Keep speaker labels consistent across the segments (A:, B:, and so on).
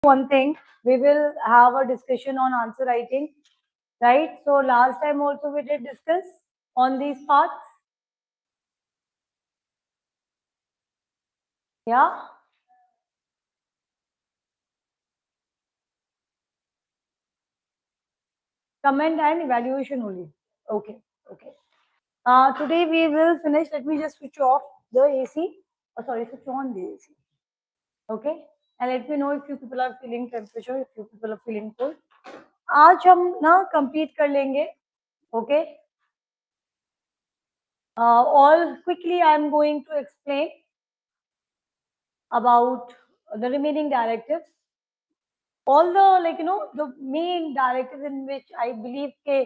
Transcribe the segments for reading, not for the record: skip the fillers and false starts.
A: one thing, we will have a discussion on answer writing, right? So last time also we did discuss on these parts. Yeah. Comment and evaluation only. Okay. Okay. Today we will finish. Let me just switch off the AC. Oh, sorry, switch on the AC. Okay. And let me know if you people are feeling temperature, if you people are feeling cold. आज हम ना complete कर लेंगे. Okay. All quickly I am going to explain about the remaining directives. All the main directives in which I believe के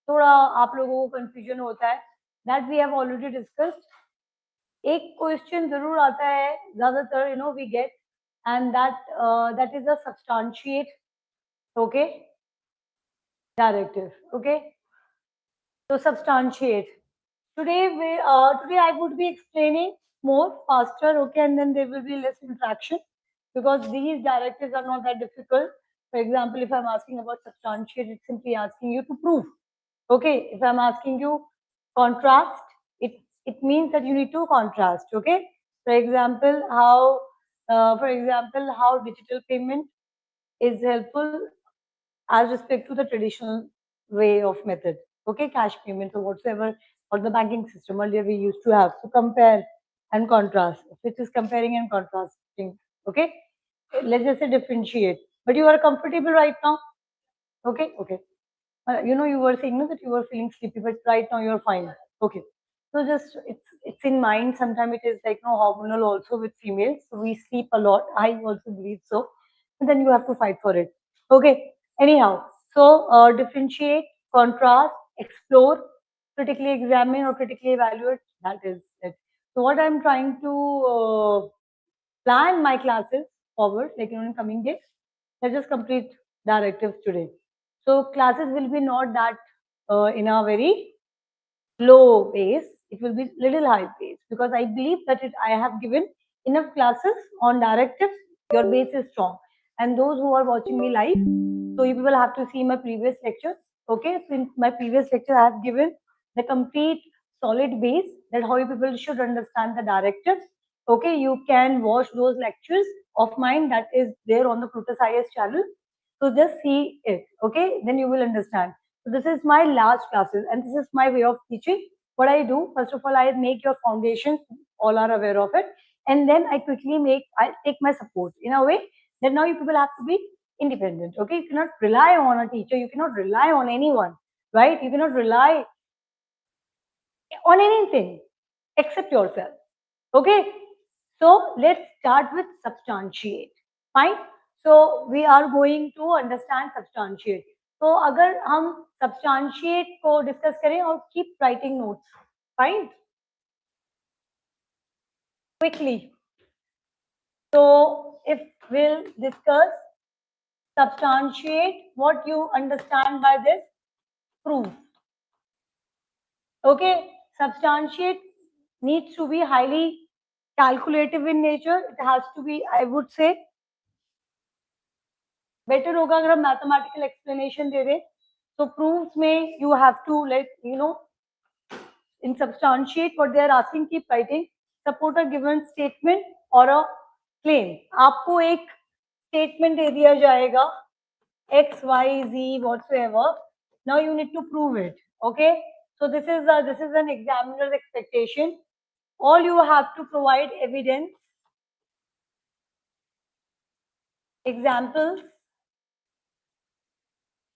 A: थोड़ा आप लोगों को confusion होता है, that we have already discussed. एक क्वेश्चन जरूर आता है ज्यादातर we get, and that is a substantiate okay directive. Okay, so substantiate. Today I would be explaining more faster, okay, and then there will be less interaction because these directives are not that difficult. For example, if I'm asking about substantiate, it's simply asking you to prove. Okay, if I'm asking you contrast, it means that you need to contrast. Okay, for example, how digital payment is helpful as respect to the traditional way of method. Okay, cash payments or whatsoever, or the banking system earlier we used to have. So compare and contrast, which is comparing and contrasting. Okay, let's just say differentiate. But you are comfortable right now. Okay, okay. You were saying no, that you were feeling sleepy, but right now you're fine. Okay. So just it's in mind. Sometimes it is like no hormonal also with females. So we sleep a lot. I also believe so. And then you have to fight for it. Okay. Anyhow, so differentiate, contrast, explore, critically examine or critically evaluate. That is it. So what I'm trying to plan my classes forward, like in coming days. Let's just complete directives today. So classes will be not that in a very low pace. It will be little high pace because I believe that I have given enough classes on directives. Your base is strong, and those who are watching me live, so you will have to see my previous lectures. Okay, so in my previous lecture, I have given the complete solid base that how you people should understand the directives. Okay, you can watch those lectures of mine that is there on the Plutus IS channel. So just see it. Okay, then you will understand. So this is my last classes, and this is my way of teaching. What I do, first of all, I make your foundation. All are aware of it, and then I take my support in a way that now you people have to be independent. Okay, you cannot rely on a teacher. You cannot rely on anyone, right? You cannot rely on anything except yourself. Okay, so let's start with substantiate. Fine. So we are going to understand substantiate. So अगर हम substantiate को discuss करें और keep writing notes. Fine. Quickly. So if we'll discuss substantiate, what you understand by this? Proof. Okay, substantiate needs to be highly calculative in nature. It has to be, I would say, better होगा अगर हम mathematical explanation दे दें. So proofs में you have to in substantiate what they are asking, keep writing. Support a given statement or a claim. आपको एक statement दे दिया जाएगा X, Y, Z, whatsoever. Now you need to prove it. Okay. So this is an examiner's expectation. All you have to provide evidence, examples.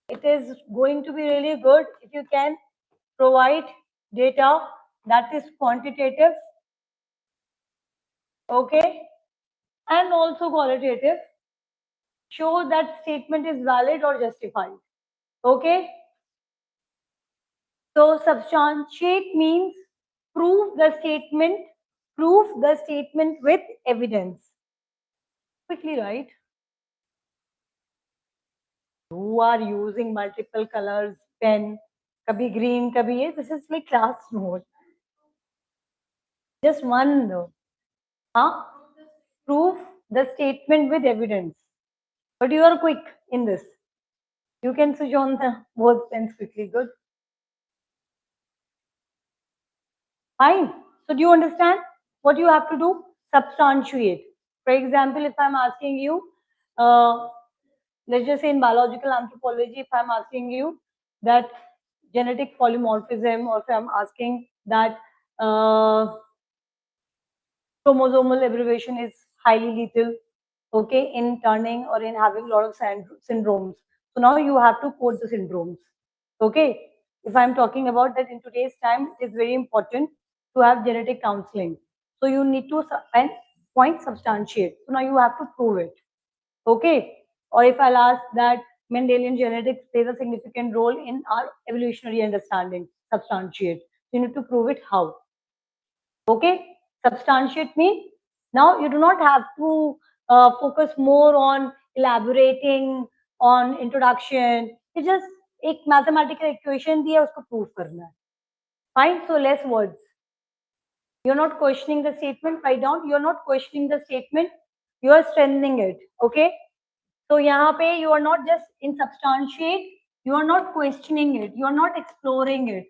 A: It is going to be really good if you can provide data that is quantitative, okay, and also qualitative. Show that statement is valid or justified. Okay. So substantiate means prove the statement with evidence. Quickly write. You are using multiple colors, pen, kabhi green, kabhi ye. This is like class note. Just one though. Huh? Prove the statement with evidence. But you are quick in this. You can switch on the both pens quickly. Good. Fine. So do you understand what you have to do? Substantiate. For example, if I'm asking you, uh, let's just say in biological anthropology, if I'm asking you that genetic polymorphism, or if I'm asking that chromosomal abbreviation is highly lethal, okay, in turning or in having a lot of syndromes. So now you have to quote the syndromes, okay. If I'm talking about that in today's time, it's very important to have genetic counseling. So you need to and point substantiate. So now you have to prove it, okay. Or if I'll ask that Mendelian genetics plays a significant role in our evolutionary understanding, substantiate. You need to prove it how. Okay, substantiate means now you do not have to focus more on elaborating on introduction. It's just एक mathematical equation दिया उसको prove करना है. Fine, so less words. You're not questioning the statement. Write down. You're not questioning the statement. You are strengthening it. Okay. So यहाँ पे you are not just in substantiate. You are not questioning it. You are not exploring it.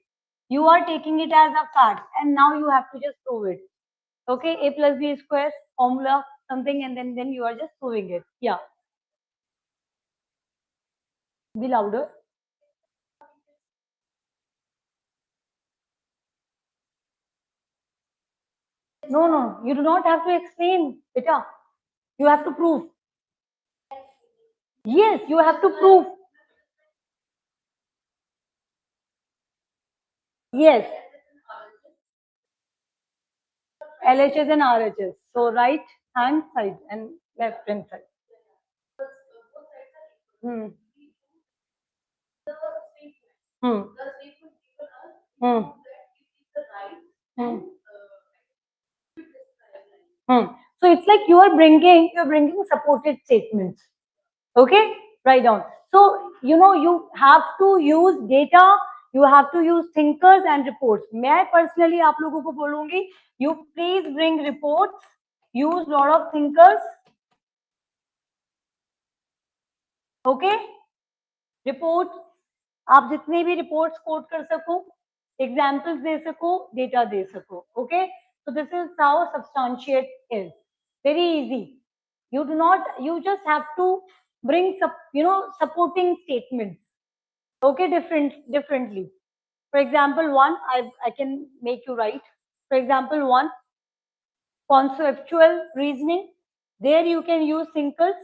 A: You are taking it as a fact, and now you have to just prove it. Okay, a plus b square formula something, and then you are just proving it. Yeah, be louder. No, you do not have to explain, beta. You have to prove. Yes, you have to prove. Yes, LHS and RHS. So right hand side and left hand side. Hmm. Hmm. Hmm. Hmm. Hmm. So it's like you're bringing supported statements. Okay, write down. So you have to use data, you have to use thinkers and reports. मैं personally आप लोगों को बोलूंगी, you please bring reports, use lot of thinkers. Okay, report आप जितने भी reports coat कर सको, एग्जाम्पल्स दे सको, डेटा दे सको. Okay, so this is how substantiate is. Very easy. You just have to bring supporting statements. Okay, differently. For example, one, I can make you write. For example, one, conceptual reasoning. There you can use thinkers.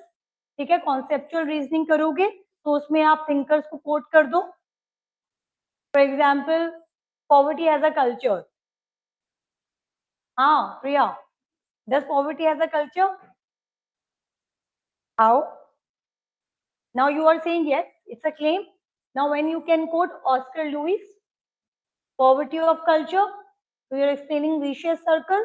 A: ठीक है, conceptual reasoning करोगे तो उसमें आप thinkers को quote कर दो. For example, poverty as a culture. हाँ, Priya. Does poverty as a culture? How? Now you are saying yes, it's a claim. Now when you can quote Oscar Lewis, poverty of culture, so you're explaining vicious circle,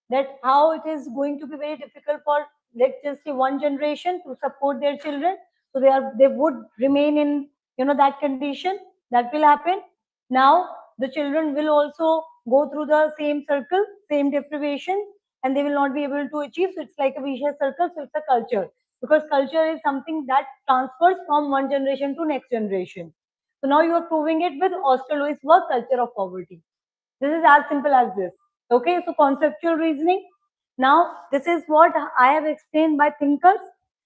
A: that how it is going to be very difficult for, let's just say, one generation to support their children. So they would remain in that condition. That will happen. Now the children will also go through the same circle, same deprivation, and they will not be able to achieve. So it's like a vicious circle. So it's a culture, because culture is something that transfers from one generation to next generation. So now you are proving it with Oscar Lewis' work, Culture of Poverty. This is as simple as this. Okay, so conceptual reasoning. Now, this is what I have explained by thinkers.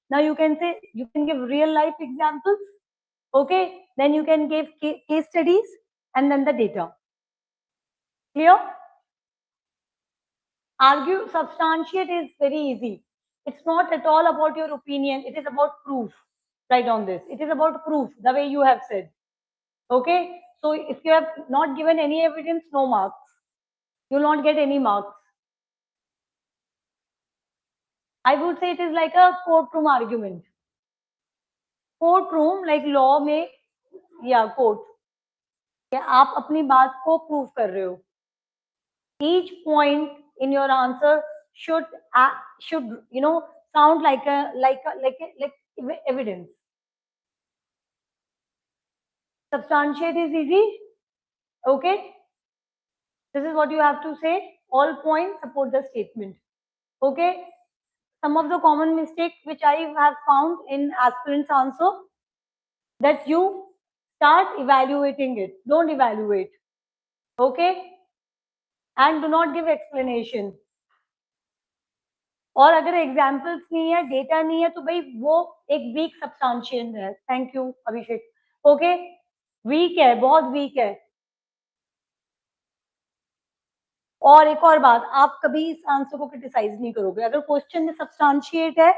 A: Now you can say, you can give real life examples. Okay, then you can give case studies and then the data. Clear? Argue, substantiate is very easy. It's not at all about your opinion. It is about proof. Write on this. It is about proof, the way you have said. Okay, so if you have not given any evidence, no marks. You will not get any marks. I would say it is like a courtroom argument. Courtroom, like law में, yeah, court. कि आप अपनी बात को prove कर रहे हो. Each point in your answer should sound like evidence. Substantiate is easy. Okay, this is what you have to say. All points support the statement. Okay, some of the common mistakes which I have found in aspirants answer, that you start evaluating it. Don't evaluate. Okay? And do not give explanation. और अगर examples नहीं है, data नहीं है, तो भाई वो एक वीक सब्सटेंशिएशन है. Thank you Abhishek. Okay, weak है, बहुत वीक है. और एक और बात, आप कभी इस आंसर को क्रिटिसाइज नहीं करोगे. अगर क्वेश्चन में सब्सटेंशिएट है,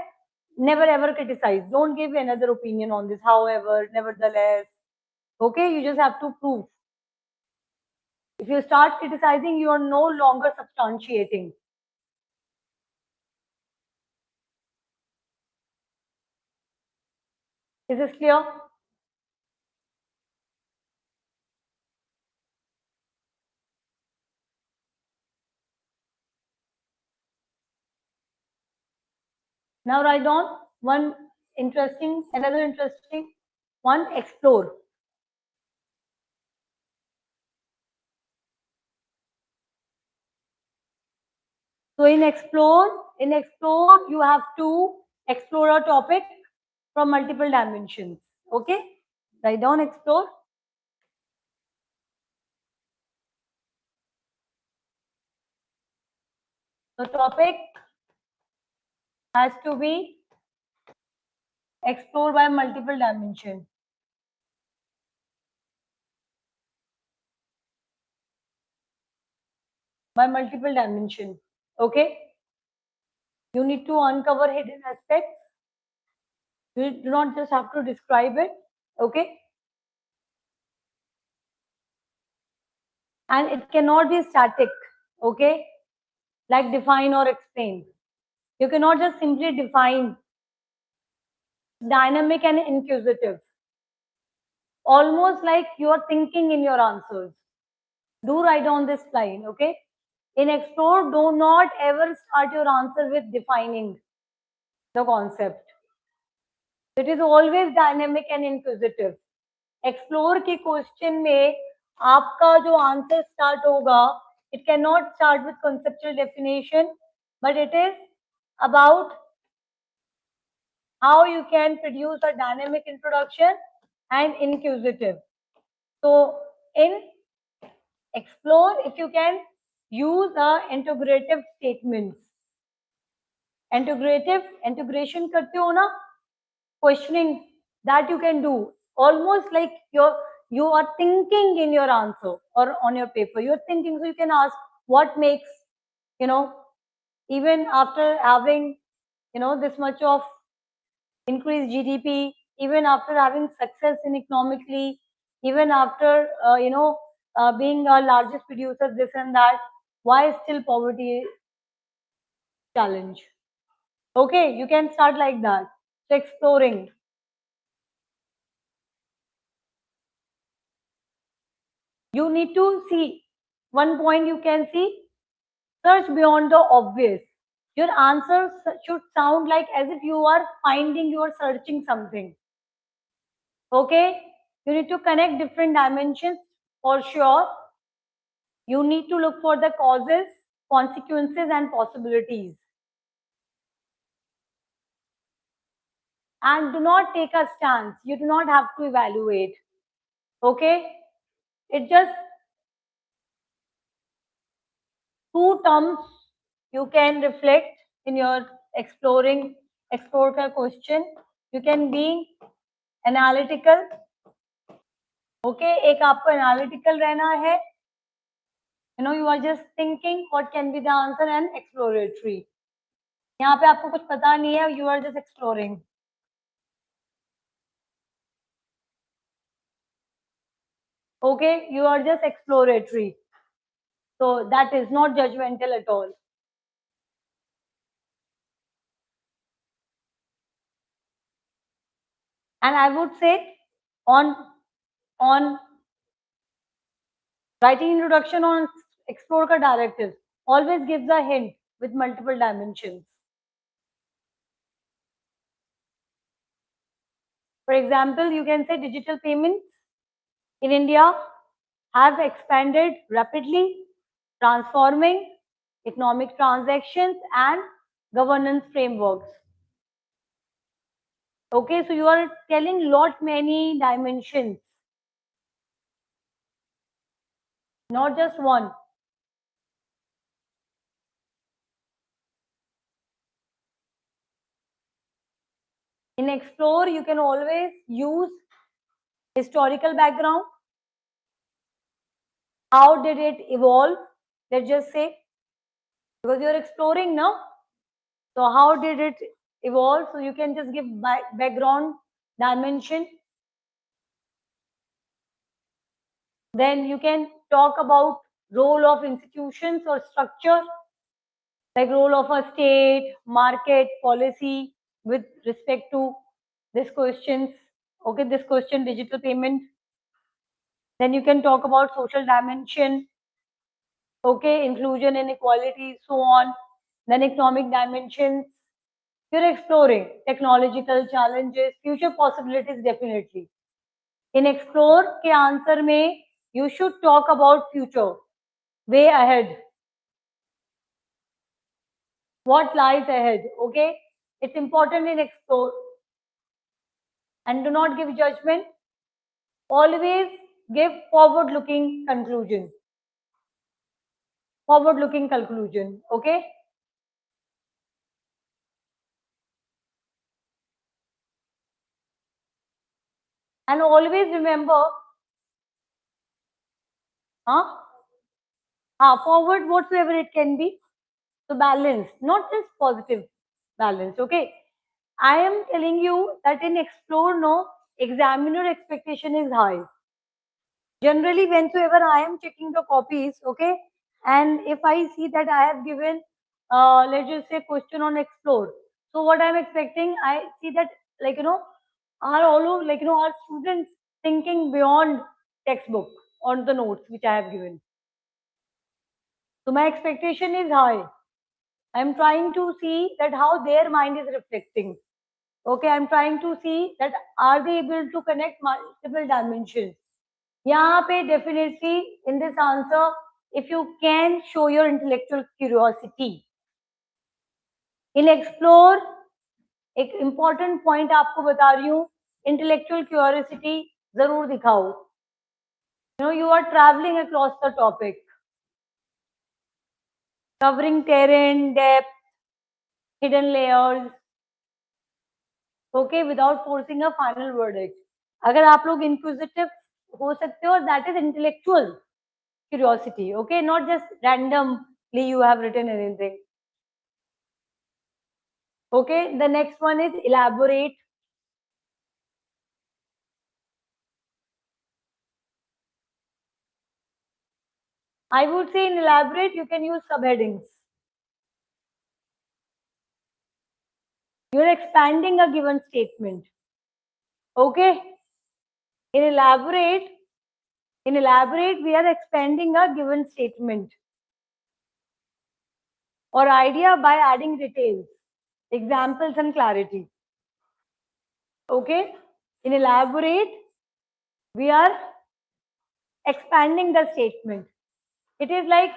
A: never ever criticize. Don't give another opinion on this. However, nevertheless, okay, you just have to prove. If you start criticizing, you are no longer substantiating. Is this clear? Now write down another interesting one, explore. So in explore, you have to explore a topic from multiple dimensions. Okay? Write down explore. The topic has to be explored by multiple dimensions. By multiple dimensions. Okay? You need to uncover hidden aspects. You do not just have to describe it. Okay? And it cannot be static. Okay? Like define or explain. You cannot just simply define. Dynamic and inquisitive. Almost like you are thinking in your answers. Do write down this line, okay? In explore, do not ever start your answer with defining the concept. It is always dynamic and inquisitive. Explore के question में आपका जो answer start होगा, it cannot start with conceptual definition, but it is about how you can produce a dynamic introduction and inquisitive. So in explore, if you can use integrative statements. Integration करते हो ना, questioning that you can do almost like you are thinking in your answer or on your paper. You're thinking, so you can ask what makes, even after having, this much of increased GDP, even after having success in economically, even after, being our largest producer, this and that, why still poverty challenge? Okay, you can start like that. So exploring. You need to see one point. You can see, search beyond the obvious. Your answers should sound like as if you are searching something. Okay, you need to connect different dimensions for sure. You need to look for the causes, consequences, and possibilities. And do not take a stance. You do not have to evaluate. Okay, it just two terms you can reflect in your explore का question. You can be analytical. Okay, एक आपको analytical रहना है. You are just thinking what can be the answer, and exploratory. यहाँ पे आपको कुछ पता नहीं है, you are just exploring. Okay, you are just exploratory. So that is not judgmental at all. And I would say on writing introduction on explore ka directives always gives a hint with multiple dimensions. For example, you can say digital payments in India have expanded rapidly, transforming economic transactions and governance frameworks. Okay, so you are telling lot many dimensions, not just one. In explore, you can always use historical background. How did it evolve? Let's just say, because you're exploring now. So how did it evolve? So you can just give background dimension. Then you can talk about role of institutions or structure, like role of a state, market, policy with respect to this questions. Okay, this question, digital payment. Then you can talk about social dimension, okay, inclusion, inequality, so on. Then economic dimensions. You're exploring technological challenges, future possibilities definitely. In explore के answer में you should talk about future, way ahead, what lies ahead. Okay, it's important in explore, and do not give judgment. Always give forward-looking conclusion. Forward-looking conclusion. Okay. And always remember, huh? Forward whatsoever it can be. So balance, not just positive balance. Okay. I am telling you that in explore, no, examiner expectation is high. Generally, whenever I am checking the copies, okay, and if I see that I have given, let's just say, question on explore. So what I'm expecting, I see that, like, are all of, like, our students thinking beyond textbook on the notes which I have given. So my expectation is high. I'm trying to see that how their mind is reflecting. Okay, I'm trying to see that are they able to connect multiple dimensions. यहाँ पे definitely in this answer, if you can show your intellectual curiosity. In explore, एक important point आपको बता रही हूँ, intellectual curiosity जरूर दिखाओ. You are traveling across the topic, covering terrain, depth, hidden layers, okay, without forcing a final verdict. अगर आप लोग inquisitive हो सकते हो, that is intellectual curiosity, okay, not just randomly you have written anything. Okay, the next one is elaborate. I would say in elaborate, you can use subheadings. You're expanding a given statement. Okay. In elaborate, we are expanding a given statement or idea by adding details, examples, and clarity. Okay. In elaborate, we are expanding the statement. It is like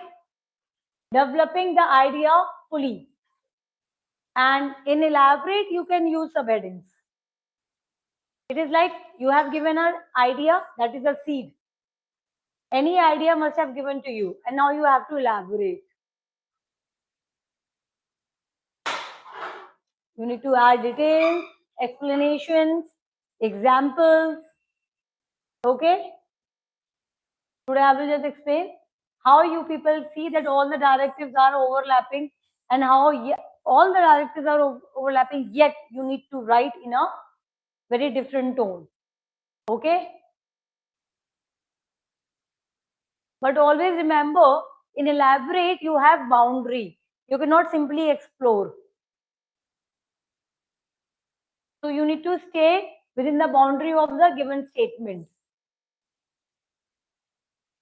A: developing the idea fully. And in elaborate, you can use subheadings. It is like you have given an idea, that is a seed. Any idea must have given to you, and now you have to elaborate. You need to add details, explanations, examples. Okay? Today I will just explain how you people see that all the directives are overlapping and how all the directives are overlapping, yet you need to write in a very different tone. Okay? But always remember, in elaborate, you have boundary. You cannot simply explore. So you need to stay within the boundary of the given statement.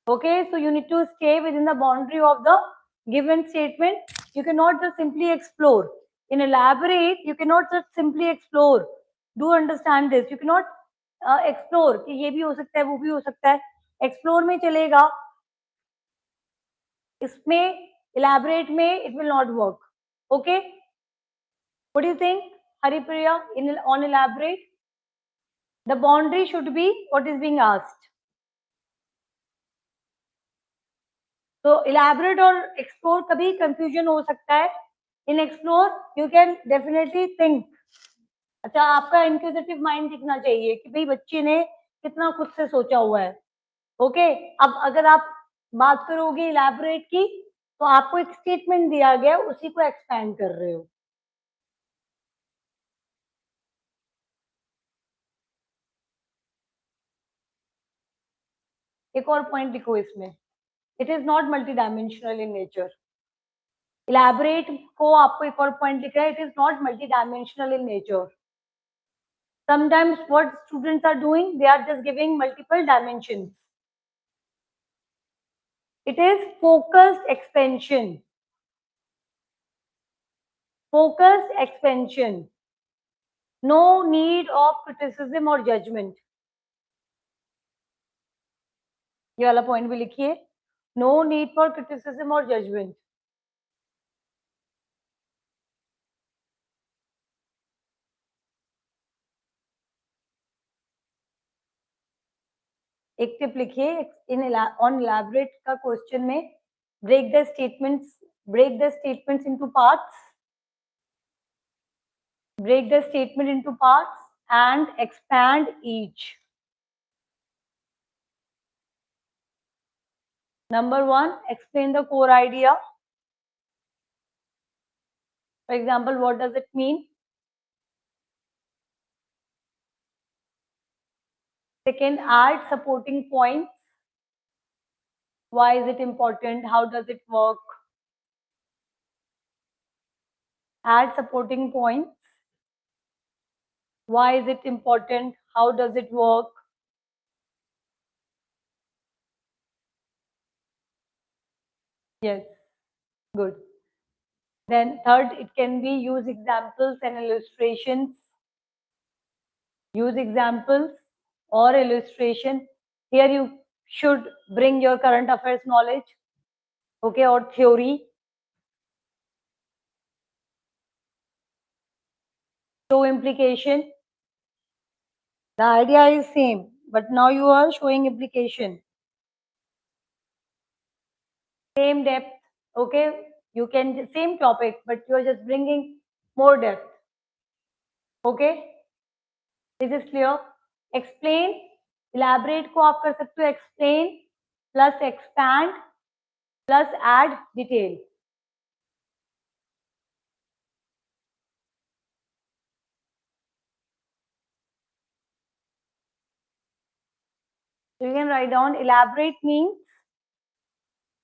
A: Okay, so you need to stay within the boundary of the given statement. You cannot just simply explore. In elaborate, you cannot just simply explore. Do understand this. You cannot explore कि ये भी हो सकता है, वो भी हो सकता है. Explore में चलेगा. इसमें elaborate में it will not work. Okay. What do you think, Haripriya? On elaborate, the boundary should be what is being asked. तो elaborate और explore कभी confusion हो सकता है. In explore, you can definitely think. अच्छा, आपका इंक्विजिटिव माइंड दिखना चाहिए कि भाई बच्चे ने कितना खुद से सोचा हुआ है. ओके, अब अगर आप बात करोगे इलैबोरेट की, तो आपको एक स्टेटमेंट दिया गया, उसी को एक्सपैंड कर रहे हो. एक और पॉइंट लिखो इसमें, it is not multi dimensional in nature. Elaborate को आपको एक और पॉइंट लिखा है, it is not multi dimensional in nature. Sometimes what students are doing, they are just giving multiple dimensions. It is focused expansion. Focused expansion. No need of criticism or judgment. ये वाला point भी लिखिए. No need for criticism or judgment. एक tip लिखिए on elaborate का question में, break the statements into parts. Break the statement into parts and expand each. Number 1, explain the core idea. For example, what does it mean? Second, add supporting points. Why is it important? How does it work? Add supporting points. Why is it important? How does it work? Yes, good. Then third, it can be use examples and illustrations. Use examples or illustration. Here you should bring your current affairs knowledge, okay, or theory. Show implication. The idea is same, but now you are showing implication. Same depth, okay. You can same topic, but you are just bringing more depth. Okay, this is clear. Explain, elaborate को आप कर सकते हो explain plus expand plus add detail. So you can write down elaborate means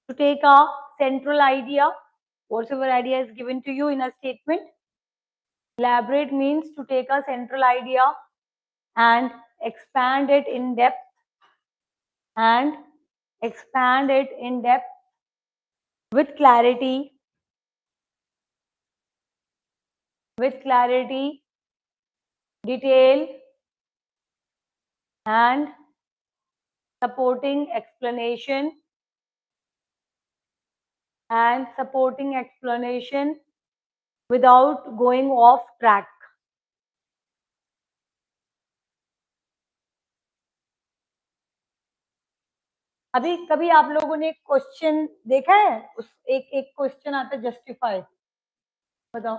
A: to take a central idea, whatever idea is given to you in a statement. Elaborate means to take a central idea and expand it in depth and expand it in depth with clarity, detail and supporting explanation without going off track. अभी कभी आप लोगों ने question देखा है, उस एक question आता है जस्टिफाई. बताओ,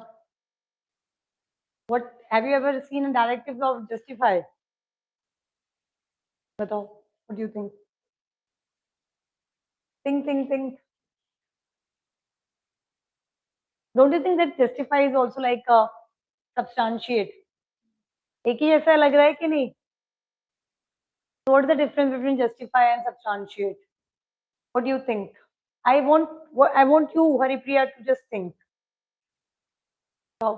A: what have you ever seen a directives of justify? बताओ, what do you think? Think. Don't you think that justify is also like a substantiate? एक ही जैसा लग रहा है कि नहीं? So what is the difference between justify and substantiate? What do you think? I want you, Haripriya, to just think. So,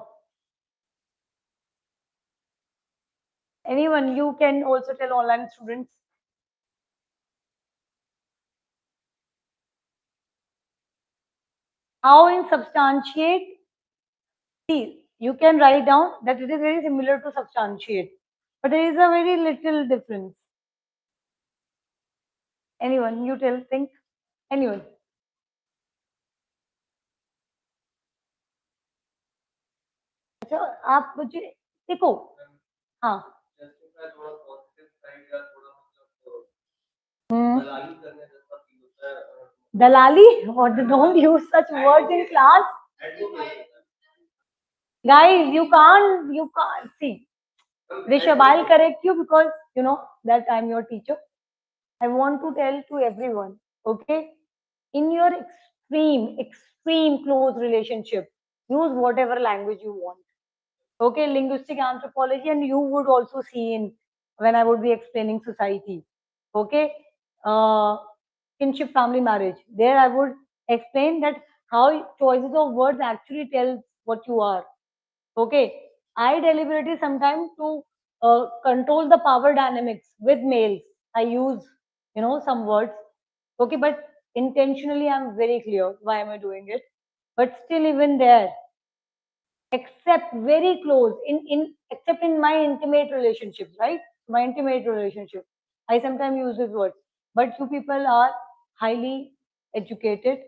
A: anyone, you can also tell online students. How in substantiate? See, you can write down that it is very similar to substantiate, but there is a very little difference. Anyone, you tell, think. Anyone. तो आप मुझे देखो, हाँ, दलाली, or don't use such words in class. Guys, you can't see. Rishabh, I'll correct you because you know that I'm your teacher. I want to tell to everyone, okay, in your extreme close relationship, use whatever language you want. Okay, linguistic anthropology, and you would also see in when I would be explaining society. Okay, uh, kinship, family, marriage. There I would explain that how choices of words actually tell what you are. Okay, I deliberately sometimes to control the power dynamics with males. I use some words. Okay, but intentionally I'm very clear why am I doing it. But still, even there, except very close in except in my intimate relationships, right? My intimate relationship, I sometimes use this word. But you people are highly educated.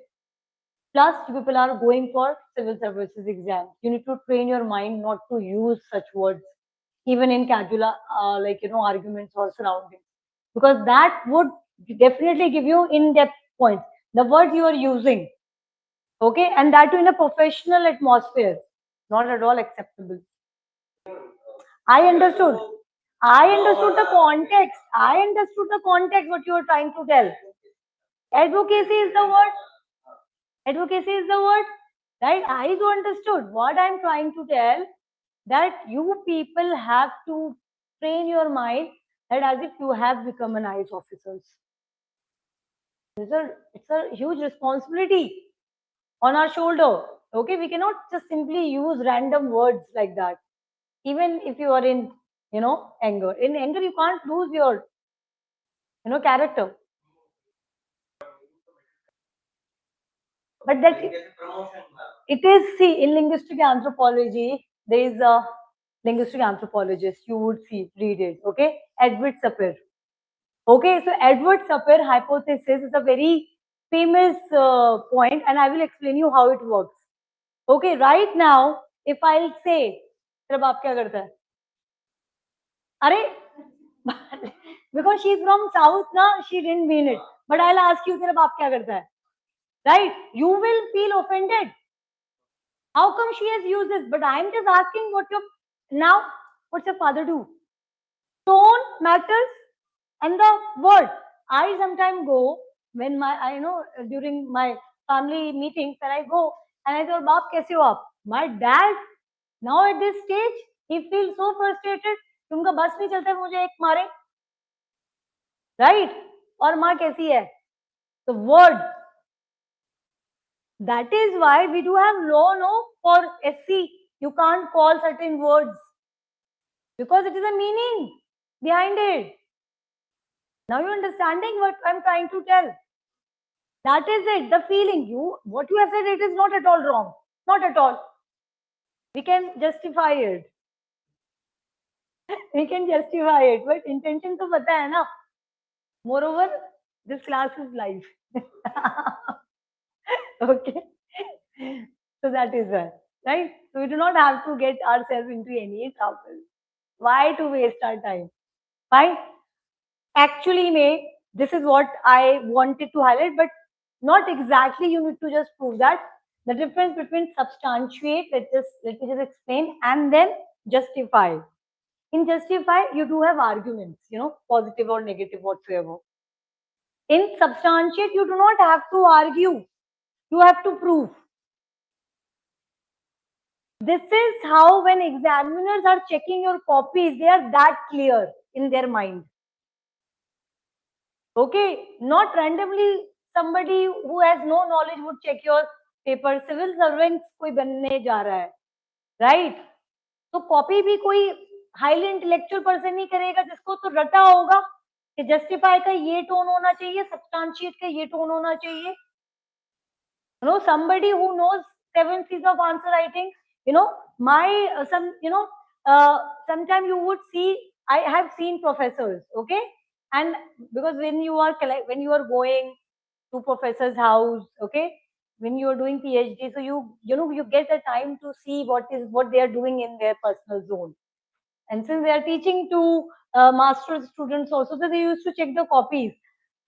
A: Plus, you people are going for civil services exams. You need to train your mind not to use such words, even in casual, arguments or surroundings, because that would definitely give you in-depth points. The words you are using, okay, and that too in a professional atmosphere, not at all acceptable. I understood. I understood the context. I understood the context. What you are trying to tell. Advocacy is the word. Advocacy is the word, right? I do understood what I'm trying to tell, that you people have to train your mind that as if you have become an IAS officers. It's a huge responsibility on our shoulder. Okay, we cannot just simply use random words like that. Even if you are in, anger. In anger, you can't lose your, character. But that it is, see, in linguistic anthropology, there is a linguistic anthropologist, you would see, read it, okay? Edward Sapir. Okay, so Edward Sapir hypothesis is a very famous point, and I will explain you how it works. Okay, right now, if I'll say, तेरा बाप क्या करता है? अरे, because she's from South, na, she didn't mean it. But I'll ask you, तेरा बाप क्या करता है? Right? You will feel offended. How come she has used this? But I'm just asking what's your father do? Tone matters and the word. I sometimes go when I know during my family meetings, and I go and I say, Baap, kaise ho aap? My dad, now at this stage, he feels so frustrated. तुमका बस नहीं चलता है मुझे एक मारे, right? और माँ कैसी है? The word. That is why we do have law, no, for SC. You can't call certain words because it is a meaning behind it. Now you're understanding what I'm trying to tell. That is it, the feeling. What you have said, it is not at all wrong. Not at all. We can justify it. We can justify it, but intention to pata hai na. Moreover, this class is live. Okay. So that is why, right? So we do not have to get ourselves into any trouble. Why to waste our time? Fine. Actually, May, this is what I wanted to highlight, but not exactly. You need to just prove that the difference between substantiate, let me just explain, and then justify. In justify, you do have arguments, positive or negative whatsoever. In substantiate, you do not have to argue. You have to prove. This is how when examiners are checking your copies, they are that clear in their mind. Okay, not randomly somebody who has no knowledge would check your paper. Civil servants कोई बनने जा रहा है, right? तो copy भी कोई highly intellectual person नहीं करेगा, जिसको तो रटा होगा कि जस्टिफाई का ये टोन होना चाहिए, सब्सटेंशिएट का ये टोन होना चाहिए. Somebody who knows 7 C's of answer writing. Sometimes you would see, I have seen professors, okay, and because when you are going to professor's house, okay, when you are doing PhD, so you get a time to see what they are doing in their personal zone. And since they are teaching to master's students also, so they used to check the copies.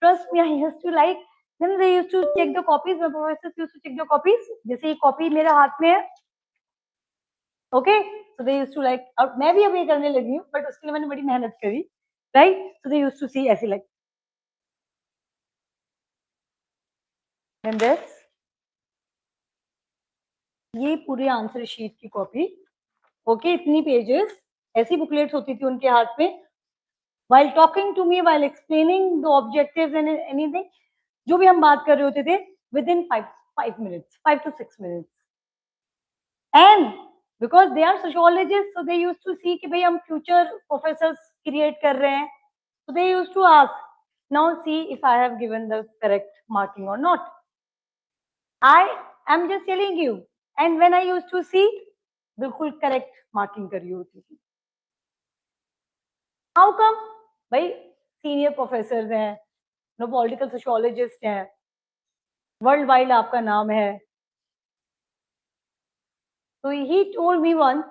A: Trust me, I used to like, then they used to check the copies. My professors used to check the copies. जैसे ये copy मेरे हाथ में है, okay? So they used to like, और मैं भी अब ये करने लगी हूँ, but उसके लिए मैंने बड़ी मेहनत करी, right? So they used to see ऐसे like, and this, ये पूरी आंसर शीट की कॉपी, ओके, इतनी पेजेस, ऐसी बुकलेट्स होती थी उनके हाथ में, while talking to me, while explaining the objectives and anything, जो भी हम बात कर रहे होते थे, within 5 minutes, 5 to 6 minutes. And because they are sociologists, so they used to see कि भाई हम future professors create कर रहे हैं, so they used to ask, now see if I have given the correct marking or not. I am just telling you, and when I used to see, बिल्कुल correct marking करी होती थी. How come? भाई senior professors हैं, no political sociologist हैं, world wide आपका नाम है. So he told me once,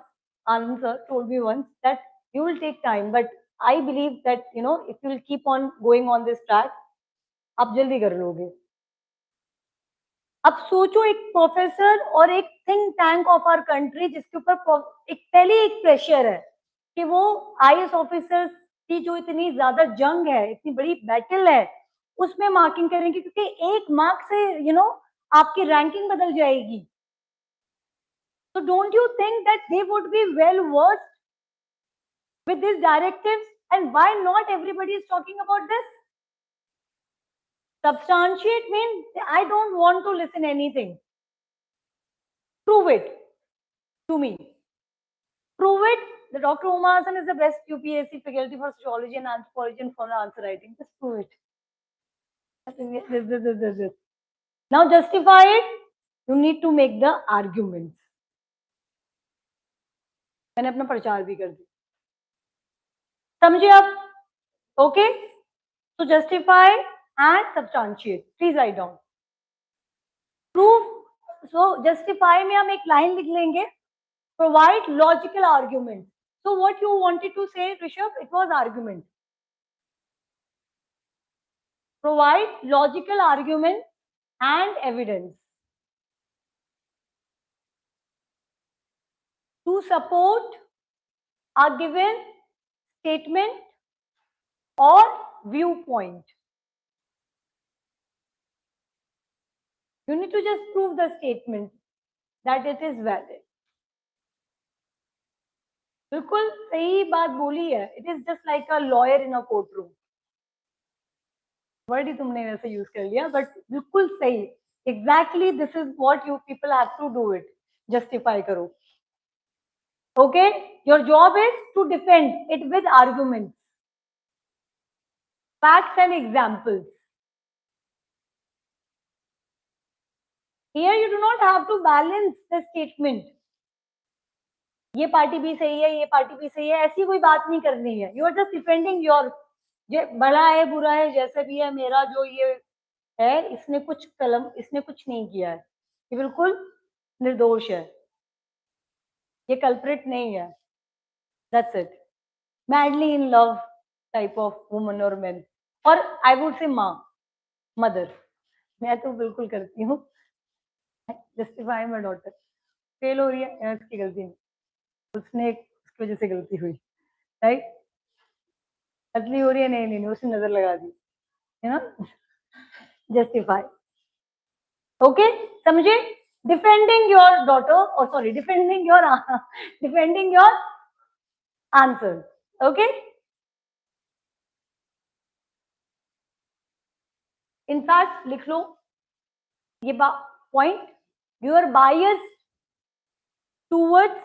A: Anand sir told me once that you will take time, but I believe that if you will keep on going on this track, आप जल्दी कर लोगे. अब सोचो एक प्रोफेसर और एक think tank of our country जिसके ऊपर एक पहले एक प्रेशर है कि वो आईएएस ऑफिसर्स की जो इतनी ज्यादा जंग है, इतनी बड़ी बैटल है, उसमें मार्किंग करेंगे क्योंकि एक मार्क से आपकी रैंकिंग बदल जाएगी. So don't you think that they would be well versed with these directives? And why not everybody is talking about this? Substantiate means I don't want to listen anything. Prove it to me. Prove it. The Dr. Huma Hassan is the best UPSC faculty for sociology and anthropology and for answer writing. Just prove it. This. Now justify it. You need to make the arguments. मैंने अपना प्रचार भी कर दिया. समझे आप? Okay? So justify and substantiate. Please write down. Prove. So justify में हम एक line लिख लेंगे. Provide logical argument. So what you wanted to say, Rishabh? It was argument. Provide logical argument and evidence to support a given statement or viewpoint. You need to just prove the statement that it is valid. बिल्कुल सही बात बोली है. It is just like a lawyer in a courtroom. Word ही तुमने वैसे use कर लिया, बट बिल्कुल सही. Exactly this is what you people have to do it. Justify करो. Okay, your job is to defend it with arguments, facts and examples. Here you do not have to balance the statement. ये party भी सही है, ये party भी सही है, ऐसी कोई बात नहीं करनी है. You are just defending your, भला है बुरा है जैसे भी है, मेरा जो ये है, इसने कुछ नहीं किया है, ये बिल्कुल निर्दोष है, ये कल्प्रिट नहीं है. That's it. Madly in love type of woman और मैन, और आई वुड से माँ, मदर. मैं तो बिल्कुल करती हूँ. Justify my daughter. फेल हो रही है, इसकी गलती नहीं, उसने उसकी वजह से गलती हुई, राइट. पतली हो रही है, नहीं नहीं नहीं, उसने नजर लगा दी, है ना. जस्टिफाई. ओके, समझे. डिफेंडिंग योर डॉटर, और sorry, defending your answer. Okay. In fact लिख लो ये point. Your bias towards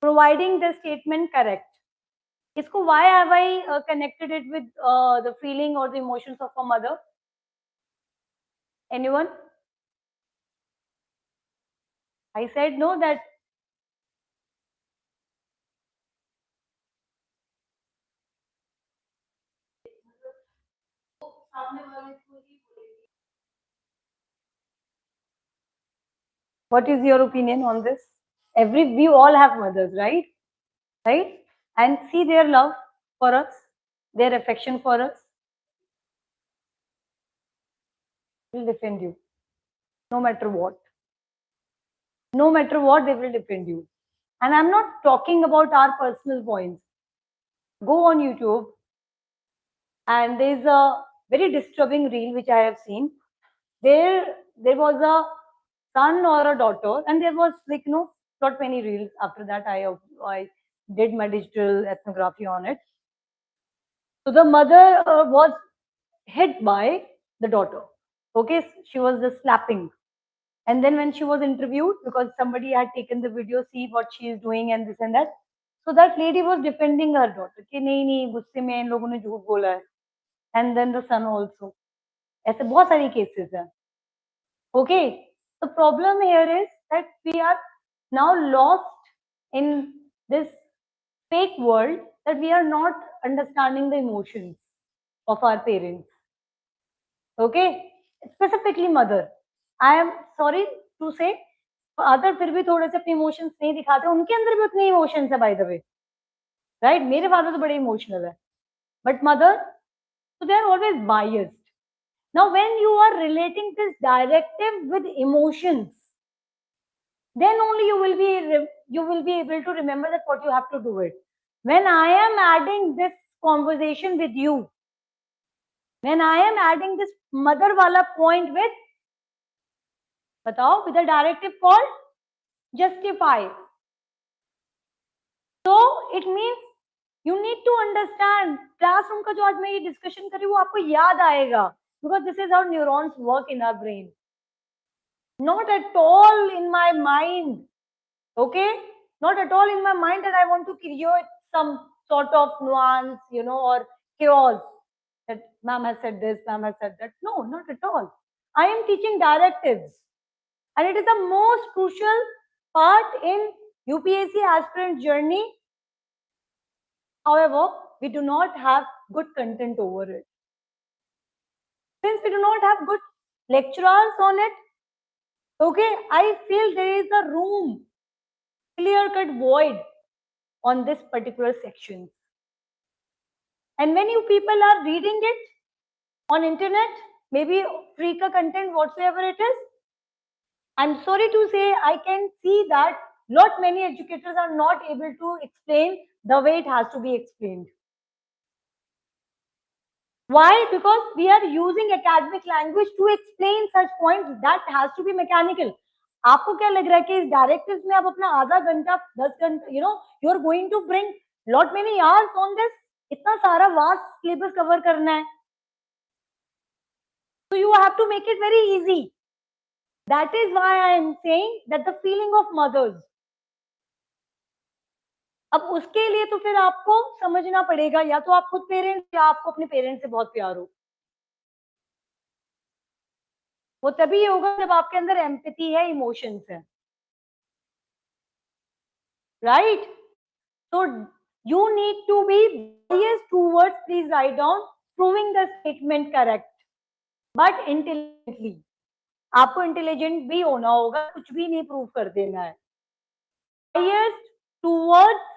A: providing the statement correct. इसको why have I connected it with the feeling or the emotions of a mother? Anyone? I said no, that What is your opinion on this? We all have mothers, right? Right? And see their love for us, their affection for us will defend you no matter what. No matter what, they will defend you. And I'm not talking about our personal points. Go on YouTube, and there's a very disturbing reel which I have seen. There was a son or a daughter, and there was like not many reels. After that, I did my digital ethnography on it. So the mother was hit by the daughter. Okay, she was just slapping. And then when she was interviewed, because somebody had taken the video, see what she is doing and this and that. So that lady was defending her daughter कि नहीं नहीं गुस्से में इन लोगों ने झूठ बोला है. And then the son also. ऐसे बहुत सारी cases हैं. Okay, the problem here is that we are now lost in this fake world, that we are not understanding the emotions of our parents. Okay, specifically mother. I am sorry to say, father फिर भी थोड़े से अपने emotions नहीं दिखाते, उनके अंदर भी उतने इमोशंस है बाय द वे, राइट? मेरे फादर तो बड़े इमोशनल है, but mother, so they are always biased. Now when you are relating this directive with emotions, then only you will be able to remember that what you have to do it. When I am adding this conversation with you, when I am adding this mother wala point with, बताओ, with a directive called justify. So it means you need to understand classroom का जो आज मैं ये discussion कर रही हूँ वो आपको याद आएगा, because this is how neurons work in our brain. Not at all in my mind, okay? Not at all in my mind that I want to create some sort of nuance, or chaos. That ma'am has said this, ma'am has said that. No, not at all. I am teaching directives. And it is the most crucial part in UPSC aspirant journey. However, we do not have good content over it. Since we do not have good lecturers on it, okay, I feel there is a room, clear-cut void on this particular section. And when you people are reading it on internet, maybe free ka content, whatsoever it is, I'm sorry to say, I can see that lot many educators are not able to explain the way it has to be explained. Why? Because we are using academic language to explain such points that has to be mechanical. आपको क्या लग रहा है कि इस directives में आप अपना आधा घंटा 10 घंटा you are going to bring lot many hours on this, इतना सारा vast syllabus cover करना है, so you have to make it very easy. That is why I am saying that the feeling of mothers, अब उसके लिए तो फिर आपको समझना पड़ेगा, या तो आप खुद पेरेंट्स या आपको अपने पेरेंट्स से बहुत प्यार हो. वो तभी होगा जब आपके अंदर एम्पैथी है, इमोशंस है, right? So you need to be biased towards, please write down, proving the statement correct, but intelligently. आपको इंटेलिजेंट भी होना होगा, कुछ भी नहीं प्रूव कर देना है. Biased towards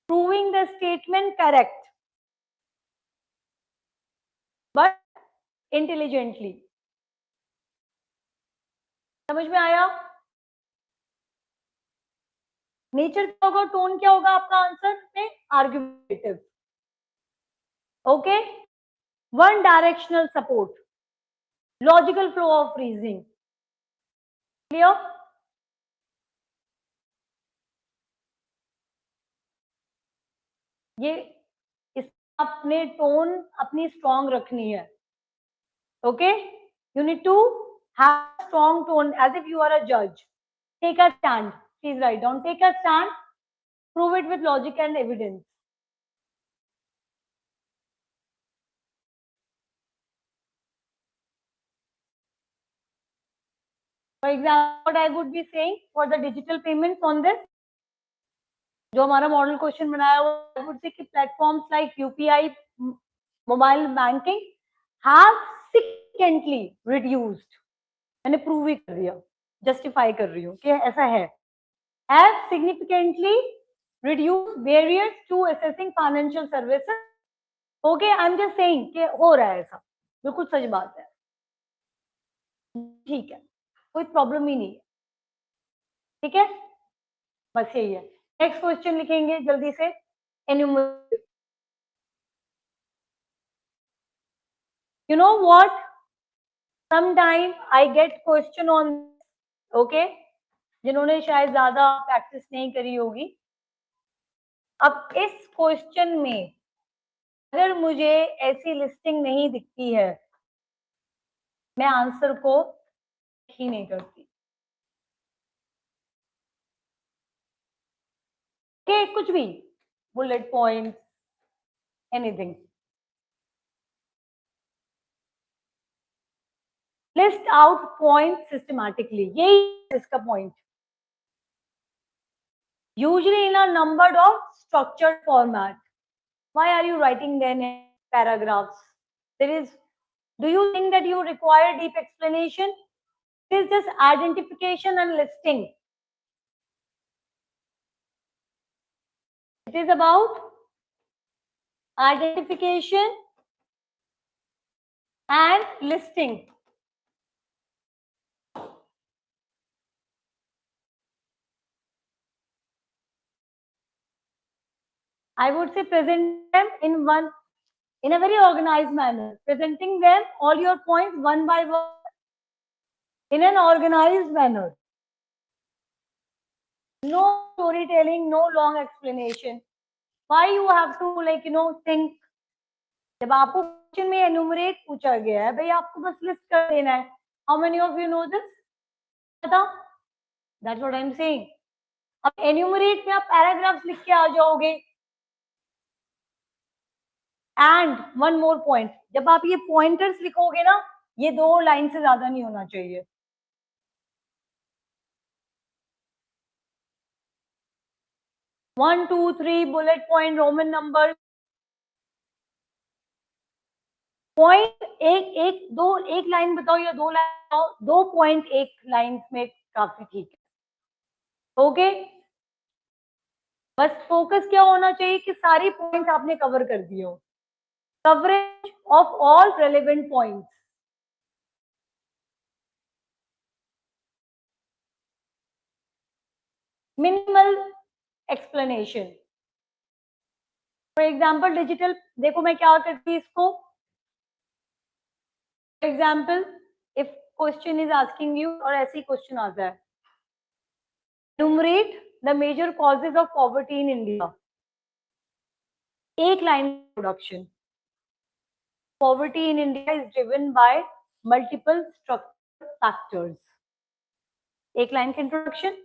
A: proving the statement correct, but intelligently. समझ में आया? नेचर क्या होगा, टोन क्या होगा आपका आंसर में? Argumentative. Okay, one directional support, logical flow of reasoning. Clear? ये इस अपने टोन अपनी स्ट्रॉन्ग रखनी है. Okay, you need to have strong tone as if you are a जज. Take a stand, please write down, take a stand, prove it with logic and evidence. For example, what I would be saying for the digital payments on this, जो हमारा model question बनाया हुआ, I would say कि platforms like UPI, mobile banking have significantly reduced. मैंने prove ही कर दिया. Justify कर रही हूँ कि ऐसा है. Have significantly reduced barriers to accessing financial services. Okay, I'm just saying कि हो रहा है ऐसा, बिल्कुल सच बात है. ठीक है, कोई प्रॉब्लम ही नहीं है. ठीक है, बस यही है. नेक्स्ट क्वेश्चन लिखेंगे जल्दी से. Enumerate. You know what? Sometime I get question on, okay, जिन्होंने शायद ज्यादा प्रैक्टिस नहीं करी होगी. अब इस क्वेश्चन में अगर मुझे ऐसी लिस्टिंग नहीं दिखती है, मैं आंसर को ही नहीं करती. के कुछ भी, bullet point, anything. List out point systematically, यही इसका point. Usually in a numbered of structured format. Why are you writing then in paragraphs? There is, do you think that you require deep explanation? It is just identification and listing. It is about identification and listing. I would say present them in a very organized manner, presenting them all your points one by one in an organized manner. No storytelling, no long explanation. Why you have to think? जब आपको question में enumerate पूछा गया है, भाई आपको बस list कर देना है. How many of you know this? पता? That's what I am saying. अब एन्यूमरेट में आप पैराग्राफ्स लिख के आ जाओगे. एंड वन मोर पॉइंट, जब आप ये पॉइंटर्स लिखोगे ना, ये 2 लाइन से ज्यादा नहीं होना चाहिए. 1 2 3 bullet point, Roman number. Point एक दो, एक लाइन बताओ या 2 लाइन बताओ. 2 पॉइंट एक लाइन में काफी ठीक है. ओके, बस फोकस क्या होना चाहिए कि सारी पॉइंट्स आपने कवर कर दिए हो. Coverage of all relevant points. Minimal explanation. For example digital, देखो मैं क्या करती इसको. For example if question is asking you, और ऐसे ही क्वेश्चन आता है, enumerate the major causes of poverty in India. एक line introduction. Poverty in India is driven by multiple structural factors. एक लाइन का introduction.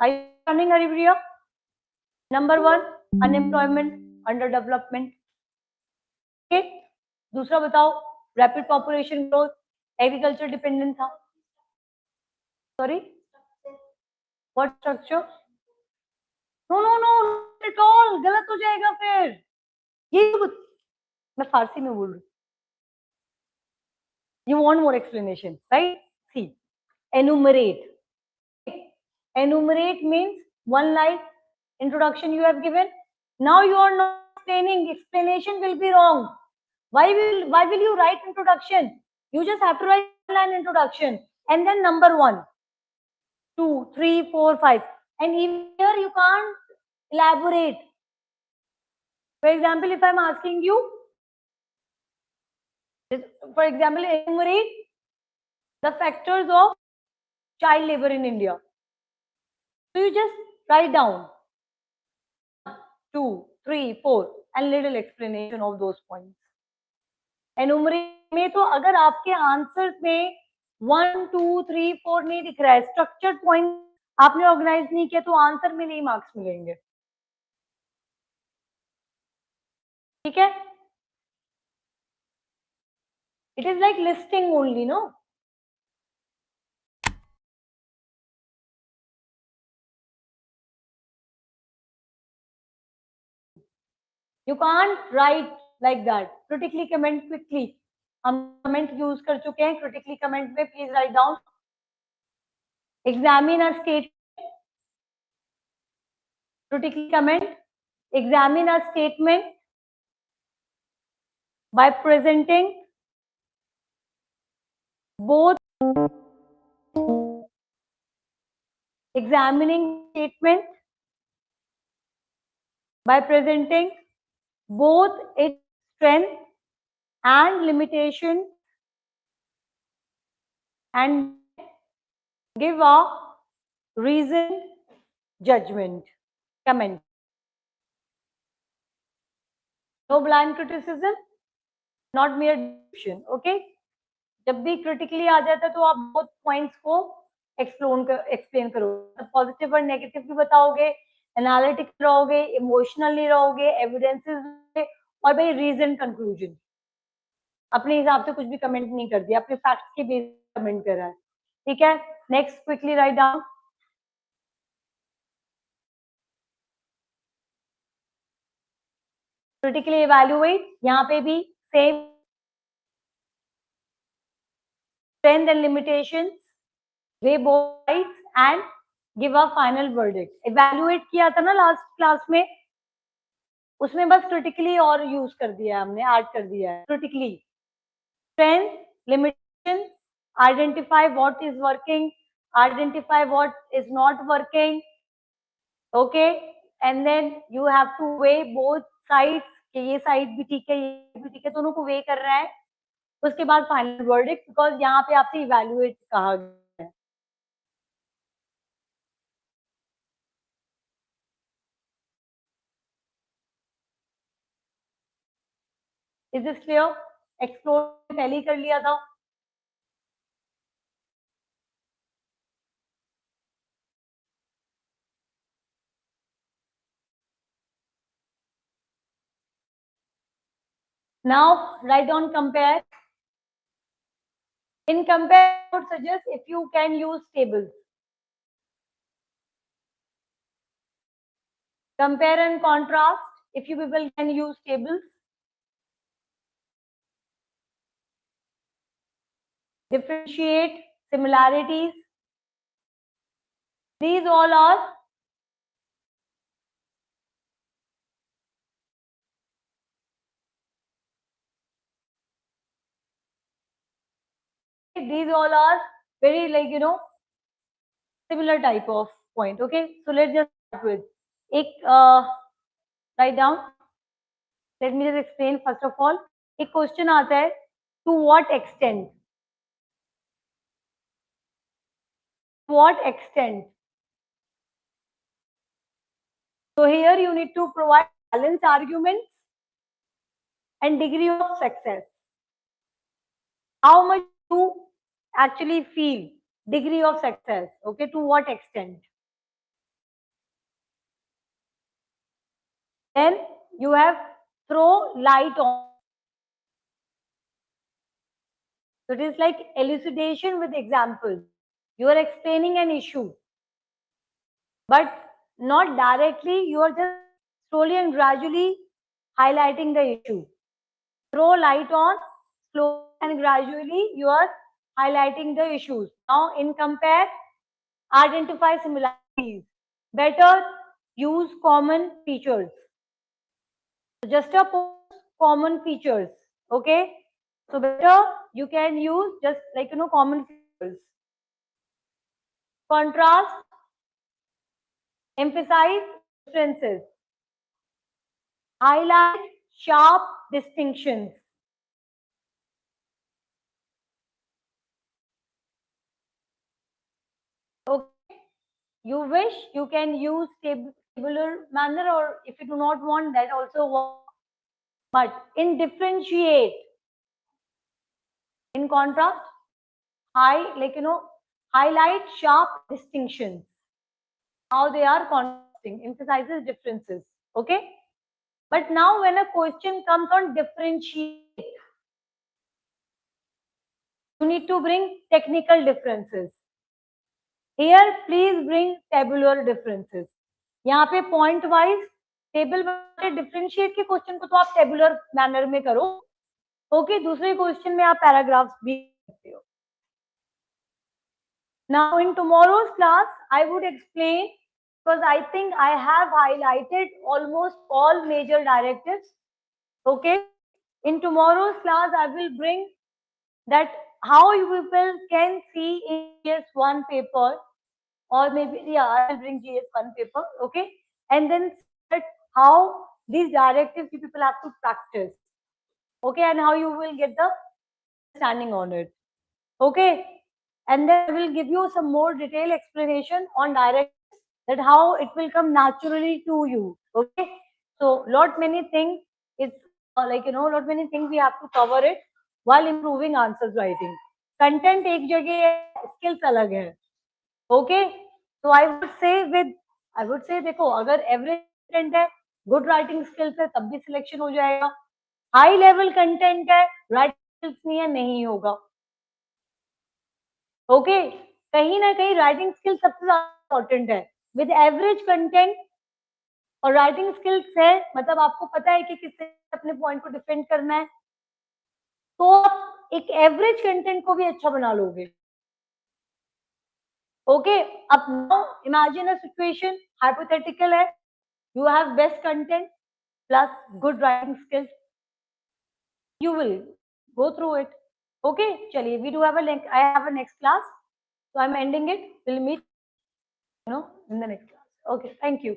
A: Are you running, Haripriya? Number 1, unemployment, underdevelopment. Okay. दूसरा बताओ, rapid population growth, agriculture dependent था. Sorry, what structure? No no no, not at all, गलत हो जाएगा फिर. ये मैं फारसी में बोल रही हूँ. You want more explanation, right? See, enumerate. Enumerate means one line introduction you have given. Now you are not explaining. Explanation will be wrong. Why will you write introduction? You just have to write one line introduction and then number 1, 2, 3, 4, 5. And even here you can't elaborate. For example, if I'm asking you, for example, enumerate the factors of child labor in India. So you just write down 1, 2, 3, 4 and little explanation of those points. Enumerate में तो अगर आपके answer में 1 2 3 4 नहीं दिख रहा है, structured point आपने ऑर्गेनाइज नहीं किया, तो आंसर में नहीं मार्क्स मिलेंगे. ठीक है? It is like listing only, no? You can't write like that. Critically comment quickly. हम कमेंट यूज कर चुके हैं. क्रिटिकली कमेंट में please write down Examine a statement, critically comment. Examine a statement by presenting both, examining statement by presenting both its strength and limitation, and give a reasoned judgment. Comment. No blind criticism, not mere description. Okay. जब भी critically आ जाता है तो आप बहुत points को explain करोगे, positive और नेगेटिव भी बताओगे, एनालिटिकल रहोगे, इमोशनली रहोगे, एविडेंसेस और भाई रीजन कंक्लूजन। अपने हिसाब से कुछ भी कमेंट नहीं कर दिया, अपने फैक्ट्स के बेस कमेंट कर रहा है। ठीक है, next quickly write down. Critically evaluate, यहाँ पे भी same strength and limitations, weigh both sides and give a final verdict. Evaluate किया था ना लास्ट क्लास में, उसमें बस critically और यूज कर दिया हमने, ऐड कर दिया है critically. Strength, limitations, identify what is working, identify what is not working. Okay, and then you have to weigh both sides कि ये साइड भी ठीक है, ये भी ठीक है, दोनों को weigh कर रहा है। उसके बाद फाइनल वर्डिक्ट, बिकॉज यहाँ पे आपसे इवैल्यूएट कहा गया है। Is this clear? एक्सप्लोर पहले ही कर लिया था। Now write down compare. In compare I would suggest if you can use tables. Compare and contrast, if you people can use tables. Differentiate, similarities. These all are very, like, similar type of point. Okay, so let's just start with write down. Let me just explain first of all. एक question आता है, to what extent? What extent? So here you need to provide balanced arguments and degree of success. How much you actually feel, degree of success. Okay, to what extent? Then you have throw light on. So it is like elucidation with examples. You are explaining an issue, but not directly. You are just slowly and gradually highlighting the issue. Throw light on, slowly and gradually you are highlighting the issues. Now in compare, identify similarities. Better use common features. So just a post common features. Okay. So better you can use just like common features. Contrast, emphasize differences. Highlight sharp distinctions. Okay. You wish you can use tabular manner, or if you do not want that also work. But in differentiate, in contrast, highlight sharp distinctions. How they are contrasting, emphasizes differences. Okay. But now when a question comes on differentiate, you need to bring technical differences. Here please bring tabular differences. यहाँ पे point wise table वाले differentiate के question को तो आप tabular manner में करो। Okay, दूसरे क्वेश्चन में आप पैराग्राफ्स भी करते हो। Now in tomorrow's class, I would explain, because I think I have highlighted almost all major directives. Okay. In tomorrow's class, I will bring that how you people can see in GS1 paper, or maybe, yeah, I will bring GS1 paper. Okay. And then see that how these directives you people have to practice. Okay. And how you will get the understanding on it. Okay. And then I will give you some more detailed explanation on directives, that how it will come naturally to you. Okay. So lot many things, it's lot many things we have to cover it while improving answers writing. Content एक जगह है, skills अलग है. Okay. So I would say देखो, अगर average content है, good writing skills है, तब भी सिलेक्शन हो जाएगा. हाई लेवल कंटेंट है, राइटिंग स्किल्स नहीं है, नहीं होगा. ओके. कहीं ना कहीं राइटिंग स्किल सबसे ज्यादा इंपॉर्टेंट है. विद एवरेज कंटेंट और राइटिंग स्किल्स है, मतलब आपको पता है कि किससे अपने पॉइंट को डिफेंड करना है, तो आप एक एवरेज कंटेंट को भी अच्छा बना लोगे. ओके. अब now imagine a situation, hypothetical है, you have best content plus good writing skills, you will go through it. Okay. Chaliye, we do have a link. I have a next class, so I'm ending it. We'll meet in the next class. Okay. Thank you.